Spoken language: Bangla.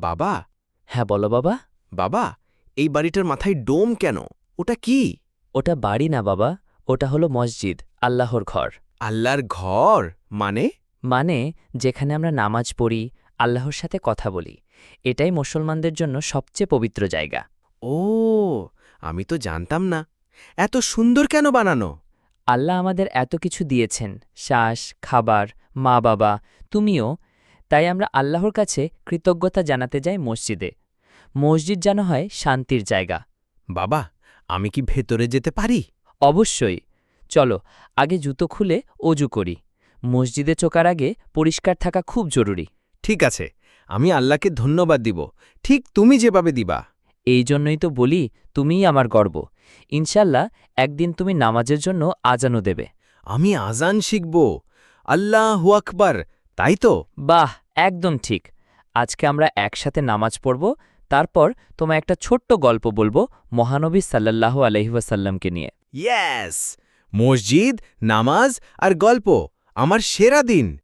বাবা হ্যাঁ বলো বাবা। বাবা এই বাড়িটার মাথায় ডোম কেন? ওটা কি? ওটা বাড়ি না বাবা, ওটা হলো মসজিদ, আল্লাহর ঘর। আল্লাহর ঘর মানে? মানে যেখানে আমরা নামাজ পড়ি, আল্লাহর সাথে কথা বলি। এটাই মুসলমানদের জন্য সবচেয়ে পবিত্র জায়গা। ও, আমি তো জানতাম না। এত সুন্দর কেন বানানো? আল্লাহ আমাদের এত কিছু দিয়েছেন, শ্বাস, খাবার, মা বাবা, তুমিও। তাই আমরা আল্লাহর কাছে কৃতজ্ঞতা জানাতে যাই মসজিদে। মসজিদ যেন হয় শান্তির জায়গা। বাবা, আমি কি ভেতরে যেতে পারি? অবশ্যই। চলো, আগে জুতো খুলে অজু করি। মসজিদে চোকার আগে পরিষ্কার থাকা খুব জরুরি। ঠিক আছে, আমি আল্লাহকে ধন্যবাদ দিব, ঠিক তুমি যেভাবে দিবা। এই জন্যই তো বলি, তুমিই আমার গর্ব। ইনশাল্লাহ একদিন তুমি নামাজের জন্য আজানও দেবে। আমি আজান শিখব। আল্লাহু আকবার, তাই তো? বাহ, একদম ঠিক। আজকে আমরা একসাথে নামাজ পড়ব, তারপর তোমায় একটা ছোট্ট গল্প বলবো মহানবী সাল্লাল্লাহু আলাইহি ওয়াসাল্লামকে নিয়ে। ইয়েস! মসজিদ, নামাজ আর গল্প, আমার সেরা দিন।